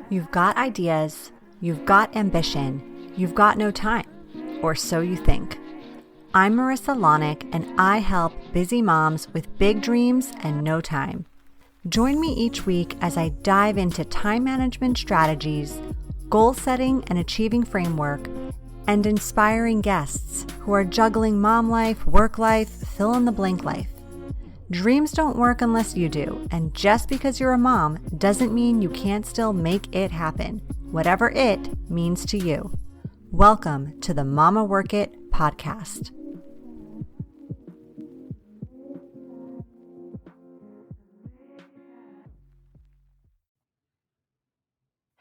You've got ideas, you've got ambition, you've got no time, or so you think. I'm Marissa Lonick, and I help busy moms with big dreams and no time. Join me each week as I dive into time management strategies, goal setting and achieving framework, and inspiring guests who are juggling mom life, work life, fill in the blank life. Dreams don't work unless you do, and just because you're a mom doesn't mean you can't still make it happen, whatever it means to you. Welcome to the Mama Work It podcast.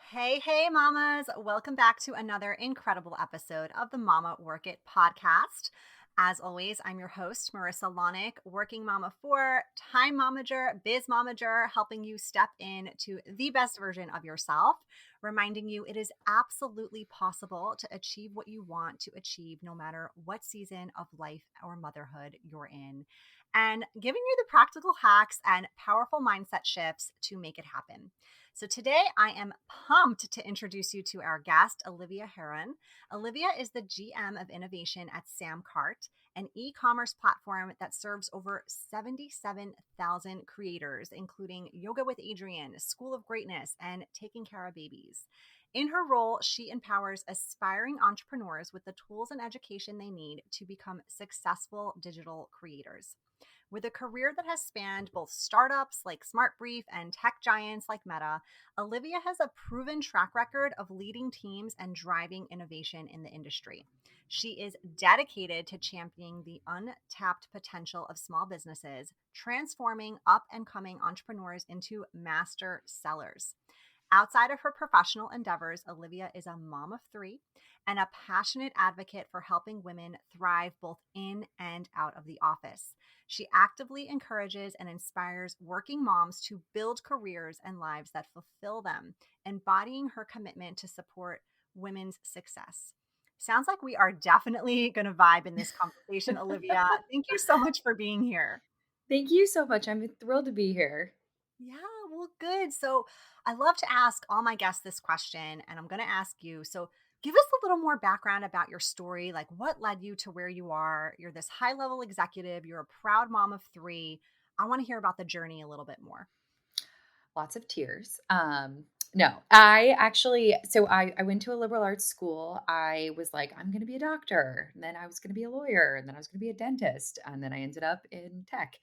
Hey, mamas. Welcome back to another incredible episode of the Mama Work It podcast. As always, I'm your host, Marissa Lonick, working mama for time momager, biz momager, helping you step into the best version of yourself, reminding you it is absolutely possible to achieve what you want to achieve no matter what season of life or motherhood you're in, and giving you the practical hacks and powerful mindset shifts to make it happen. So today I am pumped to introduce you to our guest, Olivia Herron. Olivia is the GM of Innovation at SamCart, an e-commerce platform that serves over 77,000 creators, including Yoga with Adriene, School of Greatness, and Taking Care of Babies. In her role, she empowers aspiring entrepreneurs with the tools and education they need to become successful digital creators. With a career that has spanned both startups like SmartBrief and tech giants like Meta, Olivia has a proven track record of leading teams and driving innovation in the industry. She is dedicated to championing the untapped potential of small businesses, transforming up-and-coming entrepreneurs into master sellers. Outside of her professional endeavors, Olivia is a mom of three and a passionate advocate for helping women thrive both in and out of the office. She actively encourages and inspires working moms to build careers and lives that fulfill them, embodying her commitment to support women's success. Sounds like we are definitely going to vibe in this conversation, Olivia. Thank you so much for being here. Thank you so much. I'm thrilled to be here. Yeah, well, good. So I love to ask all my guests this question, and I'm going to ask you. So give us a little more background about your story. Like, what led you to where you are? You're this high level executive, you're a proud mom of three. I want to hear about the journey a little bit more. Lots of tears. No, I actually, so I went to a liberal arts school. I was like, I'm going to be a doctor. And then I was going to be a lawyer. And then I was going to be a dentist. And then I ended up in tech.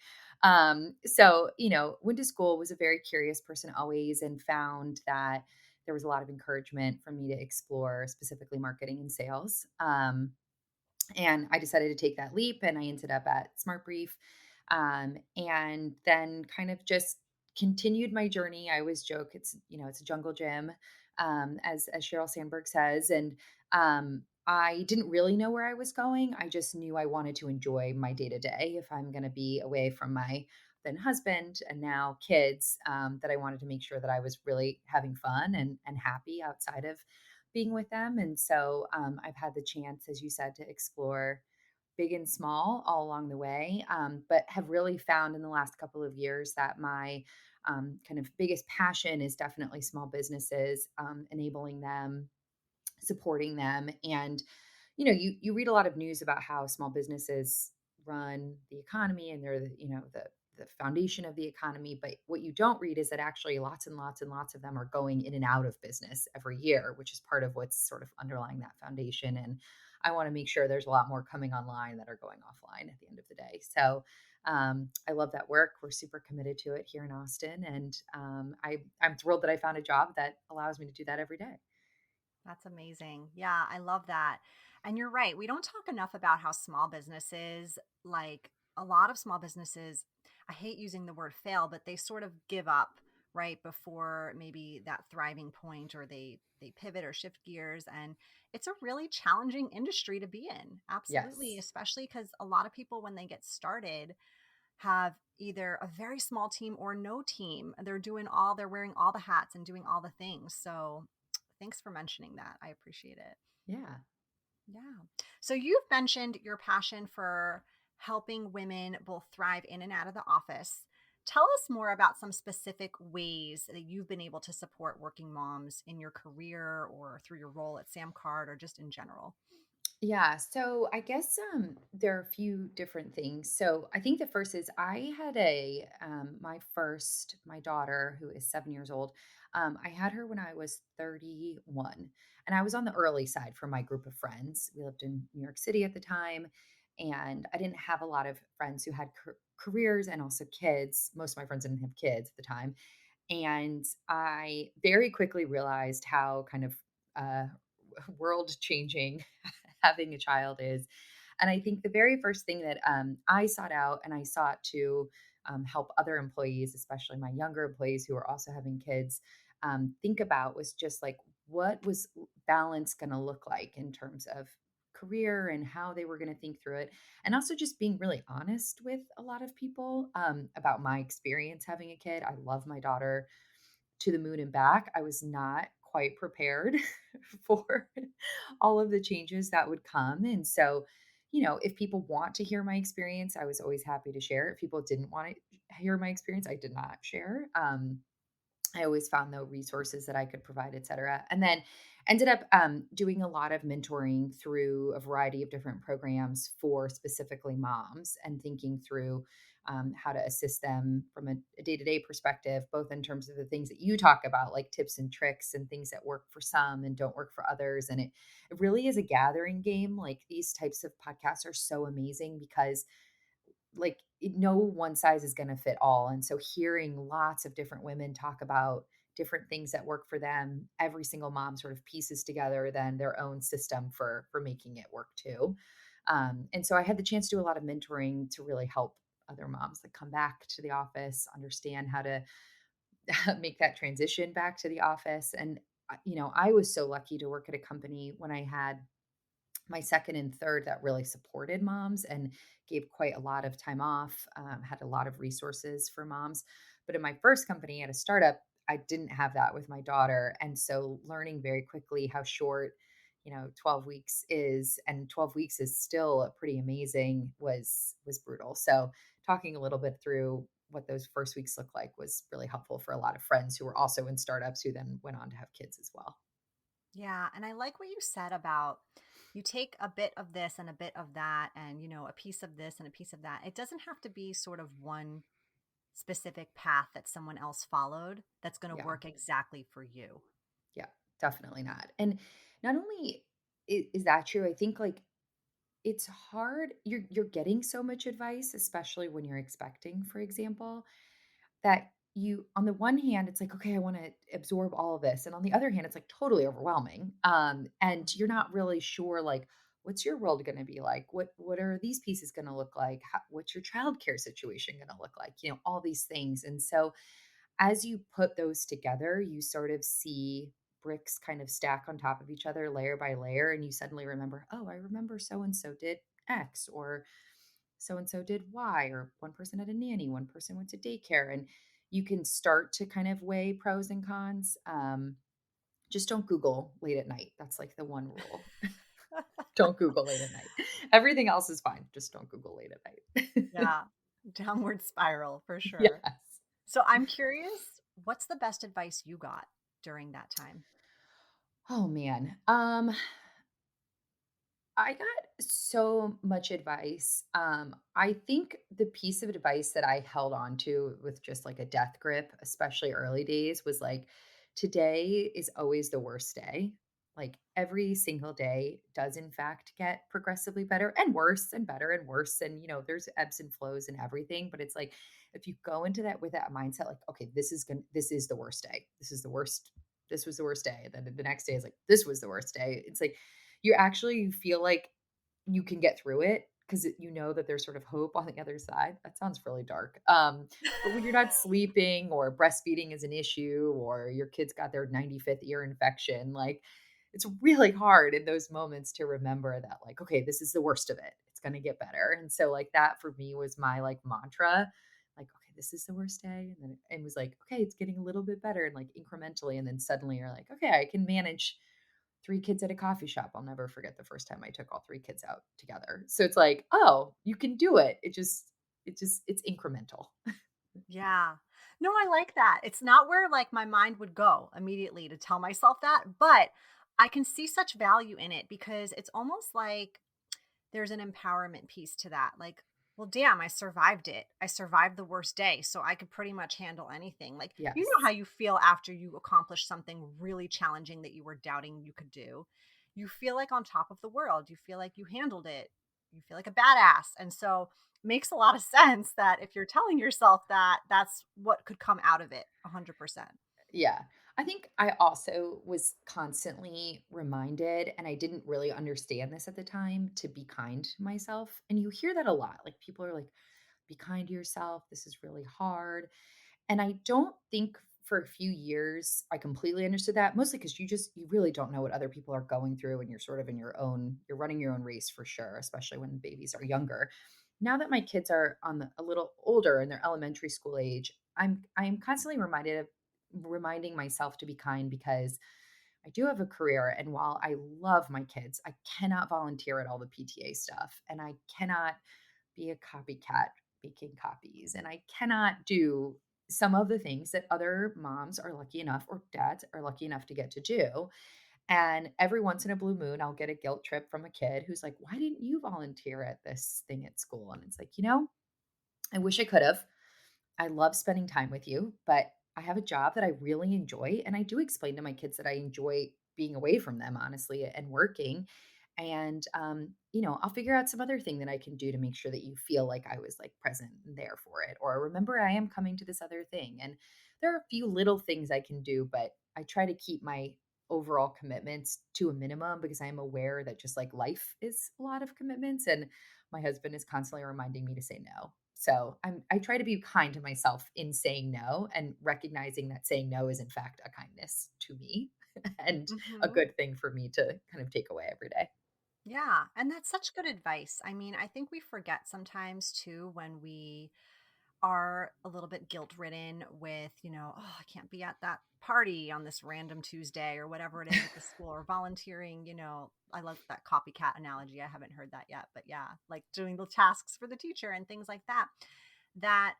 Went to school, was a very curious person always, and found that there was a lot of encouragement for me to explore specifically marketing and sales. And I decided to take that leap, and I ended up at SmartBrief, and then kind of just continued my journey. I always joke it's a jungle gym, as Sheryl Sandberg says, and I didn't really know where I was going. I just knew I wanted to enjoy my day to day. If I'm going to be away from my then husband and now kids, that I wanted to make sure that I was really having fun and happy outside of being with them. And so I've had the chance, as you said, to explore big and small all along the way, but have really found in the last couple of years that my kind of biggest passion is definitely small businesses, enabling them, supporting them. And, you read a lot of news about how small businesses run the economy and they're the foundation of the economy. But what you don't read is that actually lots and lots and lots of them are going in and out of business every year, which is part of what's sort of underlying that foundation. And I want to make sure there's a lot more coming online that are going offline at the end of the day. So I love that work. We're super committed to it here in Austin. And I'm thrilled that I found a job that allows me to do that every day. That's amazing. Yeah, I love that. And you're right. We don't talk enough about how small businesses, like a lot of small businesses, I hate using the word fail, but they sort of give up right before maybe that thriving point, or they pivot or shift gears, and it's a really challenging industry to be in. Absolutely, Yes. especially cuz a lot of people when they get started have either a very small team or no team. They're wearing all the hats and doing all the things. So thanks for mentioning that. I appreciate it. Yeah. Yeah. So you've mentioned your passion for helping women both thrive in and out of the office. Tell us more about some specific ways that you've been able to support working moms in your career or through your role at SamCart or just in general. Yeah, so I guess there are a few different things. So I think the first is I had my daughter who is 7 years old. I had her when I was 31, and I was on the early side for my group of friends. We lived in New York City at the time, and I didn't have a lot of friends who had careers and also kids. Most of my friends didn't have kids at the time, and I very quickly realized how kind of uh, world changing having a child is. And I think the very first thing that I sought out and I sought to help other employees, especially my younger employees who are also having kids, think about was just like what was balance going to look like in terms of career and how they were going to think through it. And also just being really honest with a lot of people about my experience having a kid. I love my daughter to the moon and back. I was not quite prepared for all of the changes that would come. And so, if people want to hear my experience, I was always happy to share. If people didn't want to hear my experience, I did not share. I always found though resources that I could provide, et cetera. And then ended up doing a lot of mentoring through a variety of different programs for specifically moms and thinking through how to assist them from a day-to-day perspective, both in terms of the things that you talk about, like tips and tricks and things that work for some and don't work for others. And it really is a gathering game. Like these types of podcasts are so amazing because no one size is going to fit all. And so hearing lots of different women talk about different things that work for them, every single mom sort of pieces together then their own system for making it work too. And so I had the chance to do a lot of mentoring to really help other moms that come back to the office understand how to make that transition back to the office. And I was so lucky to work at a company when I had my second and third that really supported moms and gave quite a lot of time off, had a lot of resources for moms. But in my first company at a startup, I didn't have that with my daughter. And so learning very quickly how short, 12 weeks is, and 12 weeks is still pretty amazing, was brutal. So talking a little bit through what those first weeks look like was really helpful for a lot of friends who were also in startups who then went on to have kids as well. Yeah. And I like what you said about you take a bit of this and a bit of that, and, a piece of this and a piece of that. It doesn't have to be sort of one specific path that someone else followed that's going to Yeah. work exactly for you. Yeah, definitely not. And not only is that true, I think like it's hard. You're getting so much advice, especially when you're expecting, for example, that you on the one hand, it's like, okay, I want to absorb all of this. And on the other hand, it's like totally overwhelming. And you're not really sure like what's your world going to be like? What are these pieces going to look like? What's your childcare situation going to look like? All these things. And so as you put those together, you sort of see bricks kind of stack on top of each other layer by layer. And you suddenly remember, oh, I remember so and so did X, or so and so did Y, or one person had a nanny, one person went to daycare. And you can start to kind of weigh pros and cons. Just don't Google late at night. That's like the one rule. Don't Google late at night. Everything else is fine. Just don't Google late at night. Yeah. Downward spiral for sure. Yes. So I'm curious, what's the best advice you got during that time? Oh man. I got so much advice. I think the piece of advice that I held on to with just like a death grip, especially early days, was like, today is always the worst day. Like every single day does, in fact, get progressively better and worse and better and worse. And, there's ebbs and flows and everything. But it's like, if you go into that with that mindset, like, okay, this is the worst day. This is the worst. This was the worst day. And then the next day is like, this was the worst day. It's like, you feel like you can get through it because you know that there's sort of hope on the other side. That sounds really dark. But when you're not sleeping or breastfeeding is an issue or your kid's got their 95th ear infection, like it's really hard in those moments to remember that, like, okay, this is the worst of it. It's going to get better. And so, like, that for me was my like mantra, like, okay, this is the worst day. And then it was like, okay, it's getting a little bit better and like incrementally. And then suddenly you're like, okay, I can manage three kids at a coffee shop. I'll never forget the first time I took all three kids out together. So it's like, oh, you can do it. It's incremental. Yeah. No, I like that. It's not where like my mind would go immediately to tell myself that, but I can see such value in it because it's almost like there's an empowerment piece to that. Like, well, damn, I survived it. I survived the worst day. So I could pretty much handle anything. Like, you know how Yes. you feel after you accomplish something really challenging that you were doubting you could do. You feel like on top of the world. You feel like you handled it. You feel like a badass. And so makes a lot of sense that if you're telling yourself that, that's what could come out of it 100%. Yeah. I think I also was constantly reminded, and I didn't really understand this at the time, to be kind to myself. And you hear that a lot. Like people are like, be kind to yourself. This is really hard. And I don't think for a few years I completely understood that, mostly because you really don't know what other people are going through, and you're sort of in your own, you're running your own race for sure, especially when babies are younger. Now that my kids are a little older and they're elementary school age, I am constantly reminding myself to be kind, because I do have a career. And while I love my kids, I cannot volunteer at all the PTA stuff. And I cannot be a copycat making copies. And I cannot do some of the things that other moms are lucky enough, or dads are lucky enough to get to do. And every once in a blue moon, I'll get a guilt trip from a kid who's like, why didn't you volunteer at this thing at school? And it's like, I wish I could have. I love spending time with you, but I have a job that I really enjoy. And I do explain to my kids that I enjoy being away from them, honestly, and working. And, I'll figure out some other thing that I can do to make sure that you feel like I was like present and there for it. Or remember, I am coming to this other thing. And there are a few little things I can do, but I try to keep my overall commitments to a minimum, because I am aware that just like life is a lot of commitments. And my husband is constantly reminding me to say no. So I try to be kind to myself in saying no, and recognizing that saying no is in fact a kindness to me and a Hmm. good thing for me to kind of take away every day. Yeah. And that's such good advice. I mean, I think we forget sometimes too when we are a little bit guilt ridden with, oh, I can't be at that party on this random Tuesday or whatever it is at the school, or volunteering. I love that copycat analogy. I haven't heard that yet, but yeah, like doing the tasks for the teacher and things like that. That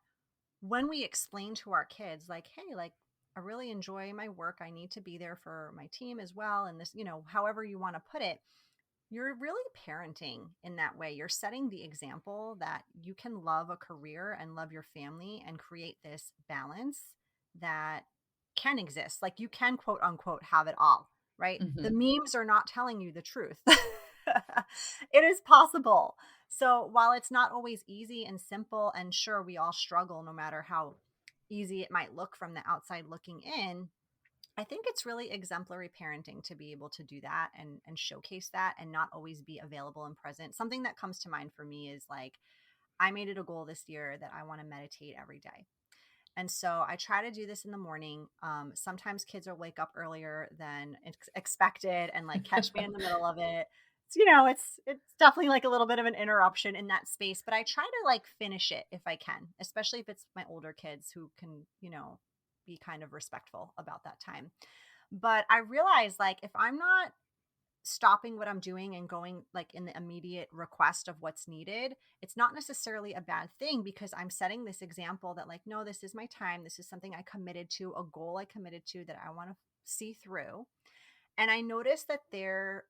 when we explain to our kids, like, hey, like, I really enjoy my work. I need to be there for my team as well. And this, however you want to put it, you're really parenting in that way. You're setting the example that you can love a career and love your family and create this balance that can exist. Like you can quote unquote have it all, right? The Mhm. memes are not telling you the truth. It is possible. So while it's not always easy and simple, and sure, we all struggle no matter how easy it might look from the outside looking in, I think it's really exemplary parenting to be able to do that and showcase that and not always be available and present. Something that comes to mind for me is like I made it a goal this year that I want to meditate every day. And so I try to do this in the morning. Sometimes kids will wake up earlier than expected and like catch me in the middle of it. It's definitely like a little bit of an interruption in that space, but I try to like finish it if I can, especially if it's my older kids who can, be kind of respectful about that time. But I realize like if I'm not stopping what I'm doing and going like in the immediate request of what's needed, it's not necessarily a bad thing because I'm setting this example that like, no, this is my time. This is something I committed to, a goal I committed to that I want to see through. And I noticed that they're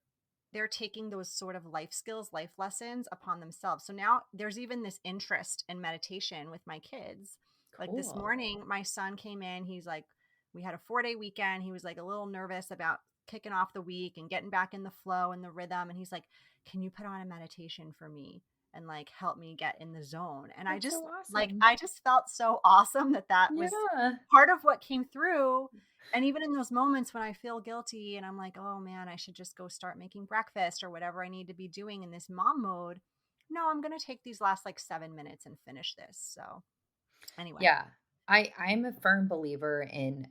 taking those sort of life skills, life lessons upon themselves. So now there's even this interest in meditation with my kids. Like this Cool. morning, my son came in. He's like, we had a 4-day weekend. He was like a little nervous about kicking off the week and getting back in the flow and the rhythm. And he's like, can you put on a meditation for me and like help me get in the zone? And That's so awesome. I just felt so awesome that that was Yeah. part of what came through. And even in those moments when I feel guilty and I'm like, oh man, I should just go start making breakfast or whatever I need to be doing in this mom mode. No, I'm going to take these last like 7 minutes and finish this. So, anyway. Yeah. I'm a firm believer in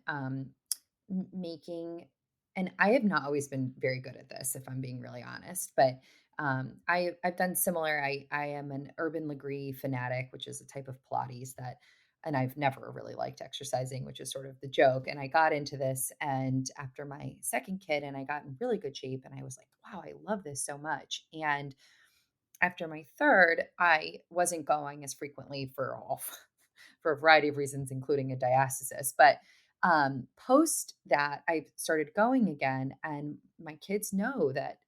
making, and I have not always been very good at this, if I'm being really honest, but I've done similar. I am an urban Legree fanatic, which is a type of Pilates that, and I've never really liked exercising, which is sort of the joke. And I got into this, and after my second kid, and I got in really good shape, and I was like, wow, I love this so much. And after my third, I wasn't going as frequently for all for a variety of reasons, including a diastasis. But post that, I started going again, and my kids know that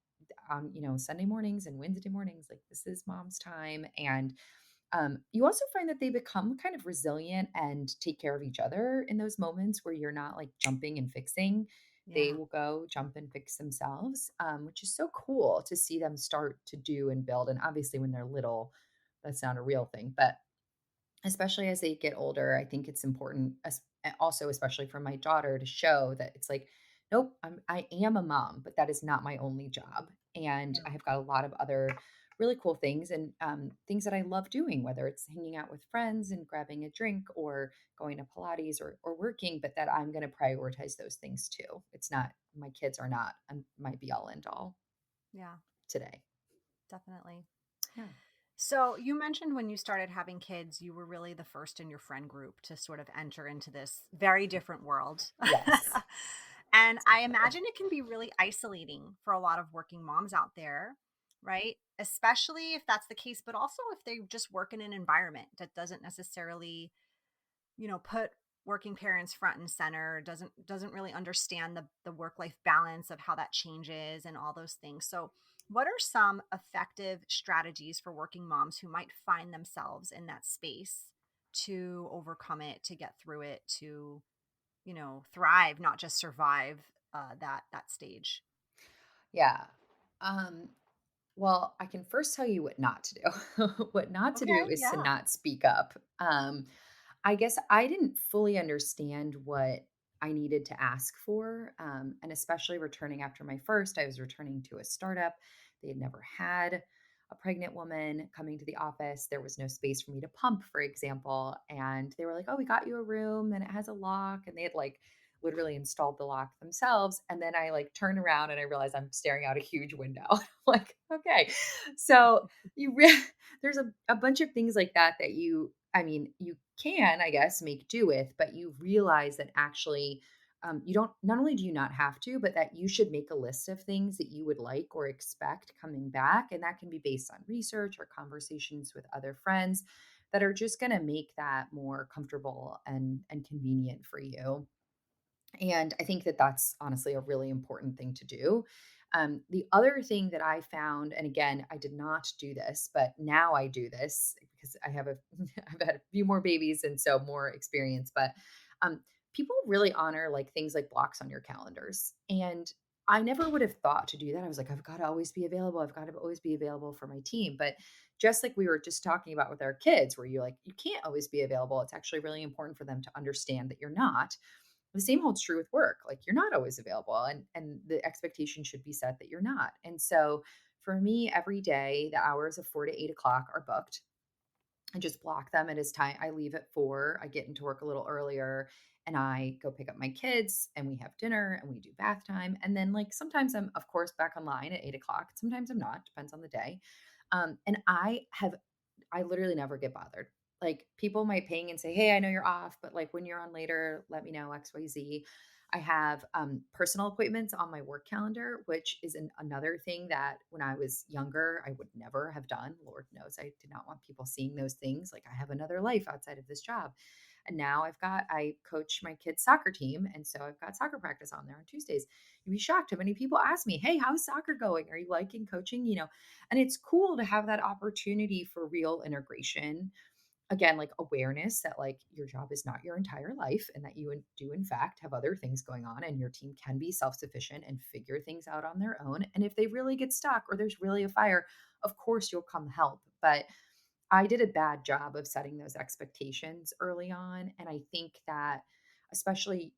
Sunday mornings and Wednesday mornings, like this is mom's time. And you also find that they become kind of resilient and take care of each other in those moments where you're not like jumping and fixing. They Yeah. will go jump and fix themselves, which is so cool to see them start to do and build. And obviously, when they're little, that's not a real thing. But especially as they get older, I think it's important, also, especially for my daughter, to show that it's like, nope, I am a mom, but that is not my only job. And I Yeah. have got a lot of other really cool things and things that I love doing, whether it's hanging out with friends and grabbing a drink or going to Pilates or working, but that I'm going to prioritize those things too. It's not, my kids are not my be all end all Yeah, today. definitely. Yeah. So you mentioned when you started having kids, you were really the first in your friend group to sort of enter into this very different world. Yes, And I definitely. imagine it can be really isolating for a lot of working moms out there, right? Especially if that's the case, but also if they just work in an environment that doesn't necessarily, put working parents front and center, doesn't really understand the work life balance of how that changes and all those things. So what are some effective strategies for working moms who might find themselves in that space to overcome it, to get through it, to thrive, not just survive that stage? Yeah. Um, Well, I can first tell you what not to do. What not to do Okay, is to yeah. not speak up. I guess I didn't fully understand what I needed to ask for. And especially returning after my first, I was returning to a startup. They had never had a pregnant woman coming to the office. There was no space for me to pump, for example. And they were like, oh, we got you a room and it has a lock. And they had like literally installed the lock themselves. And then I like turn around and I realize I'm staring out a huge window. Like, okay. So there's a bunch of things like that that you can, I guess, make do with, but you realize that actually you don't, not only do you not have to, but that you should make a list of things that you would like or expect coming back. And that can be based on research or conversations with other friends that are just going to make that more comfortable and convenient for you. And I think that that's honestly a really important thing to do. The other thing that I found, and again, I did not do this, but now I do this because I have I've had a few more babies and so more experience. But um, people really honor like things like blocks on your calendars, and I never would have thought to do that. I was like, I've got to always be available. I've got to always be available for my team. But just like we were just talking about with our kids, where you're like, you can't always be available. It's actually really important for them to understand that you're not. The same holds true with work. Like you're not always available, and the expectation should be set that you're not. And so for me, every day, the hours of 4 to 8 o'clock are booked. I just block them. It is time. I leave at 4. I get into work a little earlier and I go pick up my kids and we have dinner and we do bath time. And then like sometimes I'm of course back online at 8 o'clock. Sometimes I'm not, depends on the day. And I literally never get bothered. Like people might ping and say, "Hey, I know you're off, but like when you're on later, let me know XYZ." I have personal appointments on my work calendar, which is another thing that when I was younger, I would never have done. Lord knows I did not want people seeing those things. Like I have another life outside of this job. And now I coach my kids' soccer team. And so I've got soccer practice on there on Tuesdays. You'd be shocked how many people ask me, "Hey, how's soccer going? Are you liking coaching?" And it's cool to have that opportunity for real integration. Again, like awareness that like your job is not your entire life and that do in fact have other things going on and your team can be self-sufficient and figure things out on their own. And if they really get stuck or there's really a fire, of course you'll come help. But I did a bad job of setting those expectations early on. And I think that, especially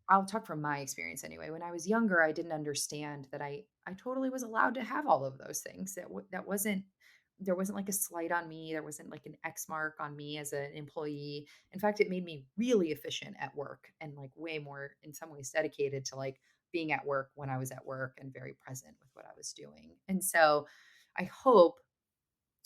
I'll talk from my experience anyway. When I was younger, I didn't understand that I totally was allowed to have all of those things. That wasn't, there wasn't like a slight on me. There wasn't like an X mark on me as an employee. In fact, it made me really efficient at work and like way more, in some ways, dedicated to like being at work when I was at work and very present with what I was doing. And so I hope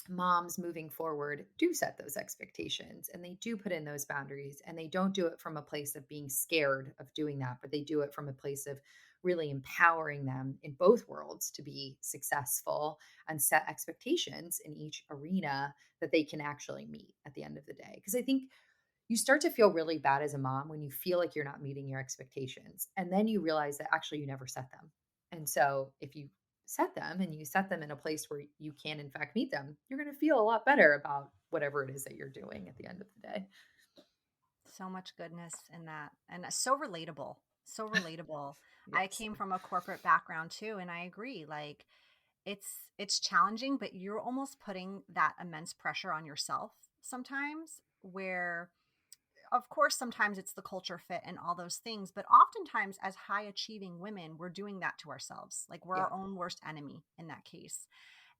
moms moving forward do set those expectations and they do put in those boundaries and they don't do it from a place of being scared of doing that, but they do it from a place of really empowering them in both worlds to be successful and set expectations in each arena that they can actually meet at the end of the day. Because I think you start to feel really bad as a mom when you feel like you're not meeting your expectations. And then you realize that actually you never set them. And so if you set them and you set them in a place where you can, in fact, meet them, you're going to feel a lot better about whatever it is that you're doing at the end of the day. So much goodness in that. And so relatable. So relatable. I Yes. came from a corporate background too, and I agree. Like it's challenging, but you're almost putting that immense pressure on yourself sometimes where of course sometimes it's the culture fit and all those things, but oftentimes as high achieving women, we're doing that to ourselves. Like we're Yeah. our own worst enemy in that case.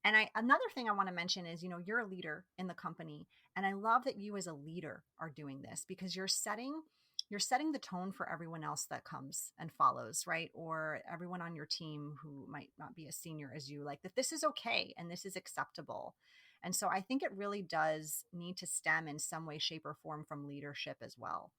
And another thing I want to mention is, you're a leader in the company, and I love that you as a leader are doing this because you're setting the tone for everyone else that comes and follows, right? Or everyone on your team who might not be as senior as you, like that this is okay and this is acceptable. And so I think it really does need to stem in some way, shape, or form from leadership as well.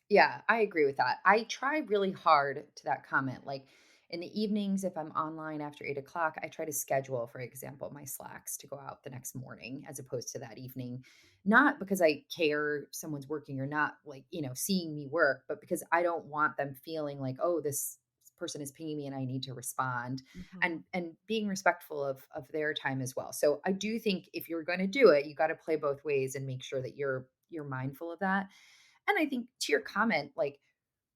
Yeah, I agree with that. I try really hard to that comment. Like in the evenings, if I'm online after 8 o'clock, I try to schedule, for example, my Slacks to go out the next morning as opposed to that evening. Not because I care if someone's working or not, like, seeing me work, but because I don't want them feeling like, oh, this person is pinging me and I need to respond, Hmm. and being respectful of their time as well. So I do think if you're going to do it, you got to play both ways and make sure that you're mindful of that. And I think to your comment, like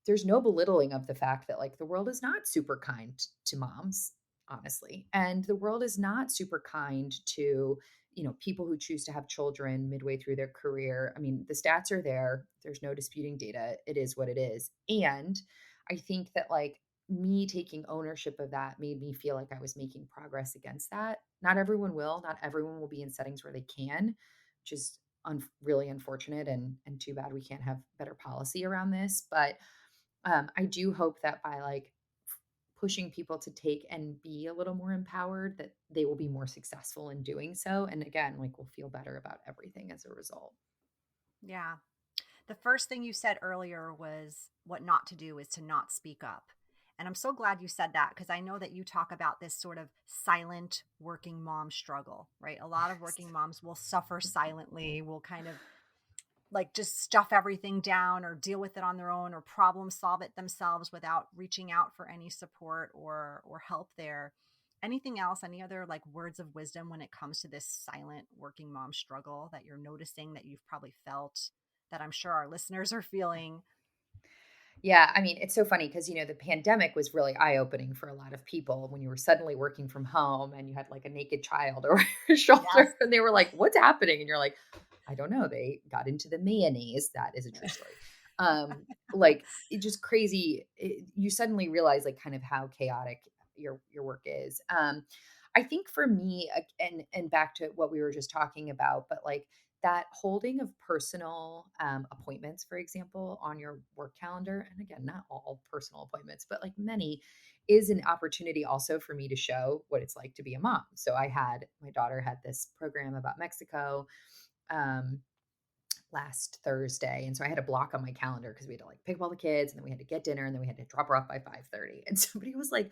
there's no belittling of the fact that like the world is not super kind to moms, honestly. And the world is not super kind to, people who choose to have children midway through their career. I mean, the stats are there. There's no disputing data. It is what it is. And I think that like me taking ownership of that made me feel like I was making progress against that. Not everyone will, not everyone will be in settings where they can, which is really unfortunate and too bad we can't have better policy around this. But I do hope that by like pushing people to take and be a little more empowered, that they will be more successful in doing so. And again, like we'll feel better about everything as a result. Yeah. The first thing you said earlier was what not to do is to not speak up. And I'm so glad you said that because I know that you talk about this sort of silent working mom struggle, right? A lot of Yes. working moms will suffer silently, will kind of like just stuff everything down or deal with it on their own or problem solve it themselves without reaching out for any support or help there. Anything else, any other like words of wisdom when it comes to this silent working mom struggle that you're noticing that you've probably felt, that I'm sure our listeners are feeling? Yeah, I mean, it's so funny because, the pandemic was really eye-opening for a lot of people when you were suddenly working from home and you had like a naked child over your Yes. shoulder and they were like, "What's happening?" And you're like, "I don't know. They got into the mayonnaise." That is a true story. Like it just crazy. You suddenly realize like kind of how chaotic your work is. I think for me, and back to what we were just talking about, but like that holding of personal appointments, for example, on your work calendar, and again, not all personal appointments, but like many, is an opportunity also for me to show what it's like to be a mom. So my daughter had this program about Mexico um, last Thursday. And so I had a block on my calendar because we had to like pick up all the kids and then we had to get dinner and then we had to drop her off by 5:30. And somebody was like,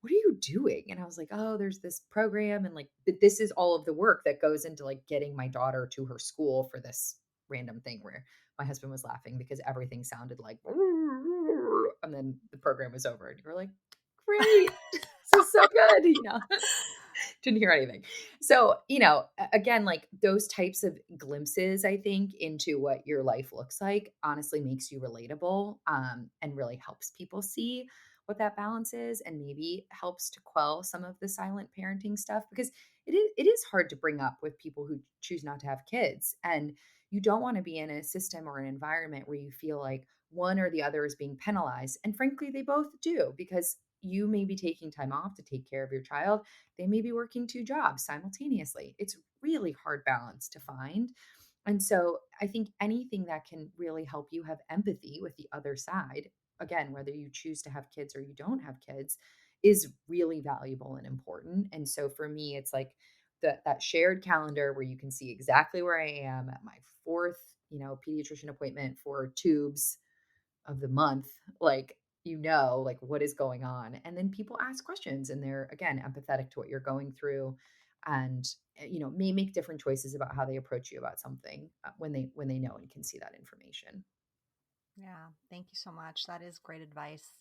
"What are you doing?" And I was like, "Oh, there's this program and like this is all of the work that goes into like getting my daughter to her school for this random thing," where my husband was laughing because everything sounded like and then the program was over and you were like, "Great. This is so good," Didn't hear anything. So, again, like those types of glimpses, I think, into what your life looks like honestly makes you relatable, and really helps people see what that balance is and maybe helps to quell some of the silent parenting stuff because it is hard to bring up with people who choose not to have kids. And you don't want to be in a system or an environment where you feel like one or the other is being penalized. And frankly, they both do because you may be taking time off to take care of your child, they may be working two jobs simultaneously. It's really hard balance to find. And so I think anything that can really help you have empathy with the other side, again, whether you choose to have kids or you don't have kids, is really valuable and important. And so for me, it's like that shared calendar where you can see exactly where I am at my fourth, pediatrician appointment for tubes of the month. Like like what is going on. And then people ask questions and they're, again, empathetic to what you're going through, and may make different choices about how they approach you about something, when they know and can see that information. Yeah, thank you so much. That is great advice.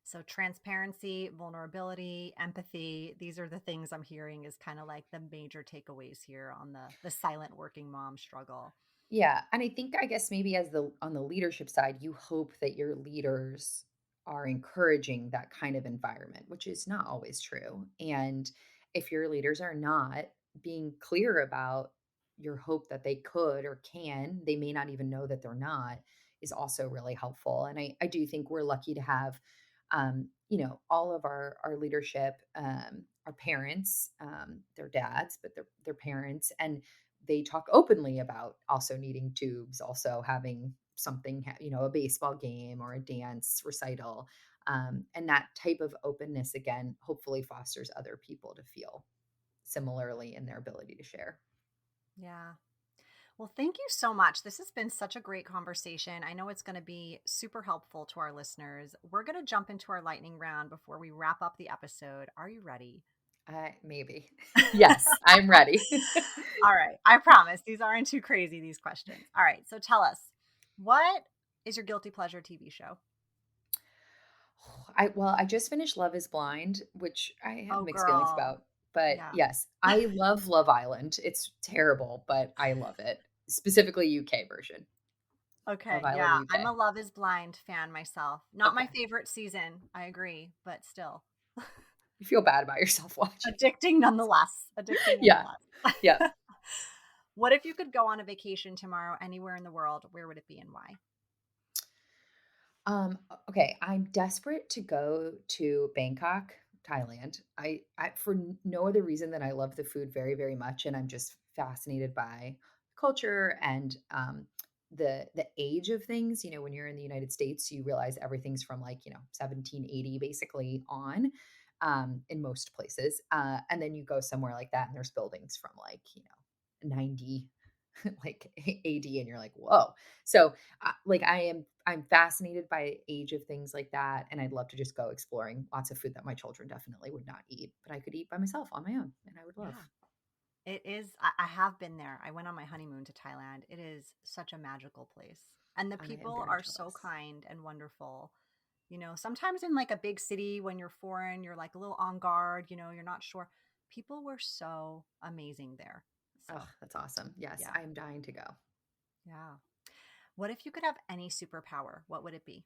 So transparency, vulnerability, empathy, these are the things I'm hearing is kind of like the major takeaways here on the silent working mom struggle. Yeah, and I think, I guess, maybe as the on the leadership side, you hope that your leaders are encouraging that kind of environment, which is not always true. And if your leaders are not being clear about your hope that they could or can, they may not even know that they're not, is also really helpful. And I do think we're lucky to have, all of our leadership, our parents, their dads, but their parents, and they talk openly about also needing tubes, also having something, a baseball game or a dance recital. And that type of openness, again, hopefully fosters other people to feel similarly in their ability to share. Yeah. Well, thank you so much. This has been such a great conversation. I know it's going to be super helpful to our listeners. We're going to jump into our lightning round before we wrap up the episode. Are you ready? Maybe. Yes, I'm ready. All right. I promise these aren't too crazy, these questions. All right. So tell us, what is your guilty pleasure TV show? I just finished Love is Blind, which I have Oh, mixed feelings girl. about. But Yeah. yes, I love Love Island. It's terrible, but I love it. Specifically UK version. Love Okay. Island Yeah. I'm UK. a Love is Blind fan myself. Not my Okay. favorite season. I agree, but still You feel bad about yourself watching. addicting nonetheless. Addicting Yeah. Yeah. nonetheless. What if you could go on a vacation tomorrow anywhere in the world? Where would it be and why? Okay, I'm desperate to go to Bangkok, Thailand. I for no other reason than I love the food very, very much, and I'm just fascinated by culture and the age of things. When you're in the United States, you realize everything's from, like, 1780 basically on, in most places. And then you go somewhere like that, and there's buildings from, like, 90 like AD, and you're like, whoa. So, like, I'm fascinated by age of things like that, and I'd love to just go exploring lots of food that my children definitely would not eat, but I could eat by myself on my own, and I would love. Yeah. It is. I have been there. I went on my honeymoon to Thailand. It is such a magical place. And the I am people very are so jealous. kind and wonderful. Sometimes in like a big city when you're foreign, you're like a little on guard, you're not sure. People were so amazing there. So, Oh, that's awesome. Yes, yeah. I am dying to go. Yeah. What if you could have any superpower? What would it be?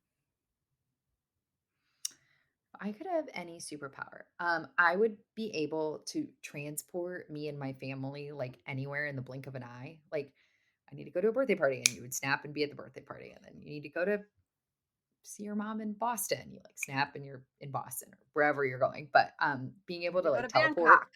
If I could have any superpower, I would be able to transport me and my family, like, anywhere in the blink of an eye. Like, I need to go to a birthday party, and you would snap and be at the birthday party, and then you need to go to see your mom in Boston. You, like, snap and you're in Boston or wherever you're going. But being Need able to to, go like, to teleport, Bangkok.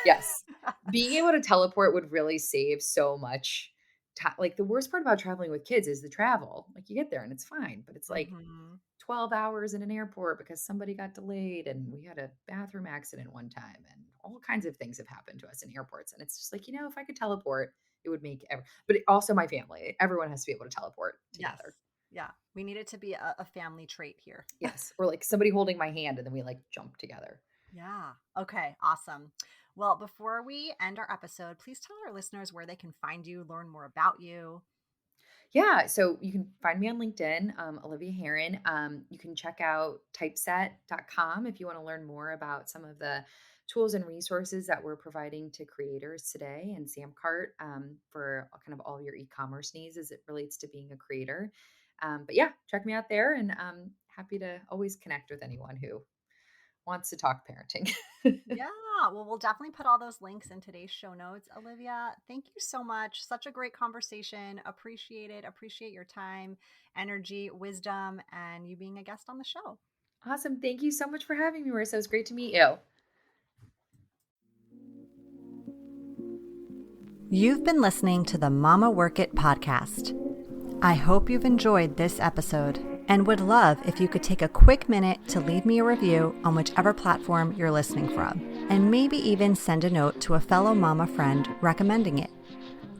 yes, being able to teleport would really save so much time. Like, the worst part about traveling with kids is the travel. Like, you get there and it's fine, but it's like Hmm. 12 hours in an airport because somebody got delayed, and we had a bathroom accident one time, and all kinds of things have happened to us in airports. And it's just like, if I could teleport, it would make but also my family, everyone has to be able to teleport Yes. together. Yeah. We need it to be a family trait here. Yes, or like somebody holding my hand and then we, like, jump together. Yeah. Okay. Awesome. Well, before we end our episode, please tell our listeners where they can find you, learn more about you. Yeah, so you can find me on LinkedIn, Olivia Herron. You can check out typeset.com if you want to learn more about some of the tools and resources that we're providing to creators today, and SamCart, for kind of all your e-commerce needs as it relates to being a creator. But yeah, check me out there, and happy to always connect with anyone who wants to talk parenting. Yeah. Well, we'll definitely put all those links in today's show notes. Olivia, thank you so much. Such a great conversation. Appreciate it. Appreciate your time, energy, wisdom, and you being a guest on the show. Awesome. Thank you so much for having me, Marissa. It was great to meet you. You've been listening to the Mama Work It podcast. I hope you've enjoyed this episode and would love if you could take a quick minute to leave me a review on whichever platform you're listening from, and maybe even send a note to a fellow mama friend recommending it.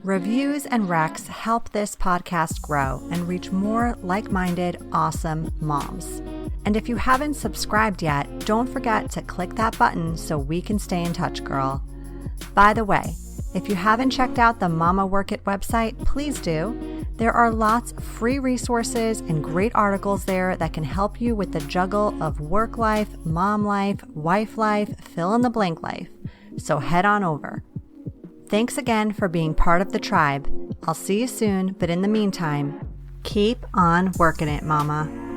Reviews and recs help this podcast grow and reach more like-minded, awesome moms. And if you haven't subscribed yet, don't forget to click that button so we can stay in touch, girl. By the way, if you haven't checked out the Mama Work It website, please do. There are lots of free resources and great articles there that can help you with the juggle of work life, mom life, wife life, fill in the blank life. So head on over. Thanks again for being part of the tribe. I'll see you soon, but in the meantime, keep on working it, mama.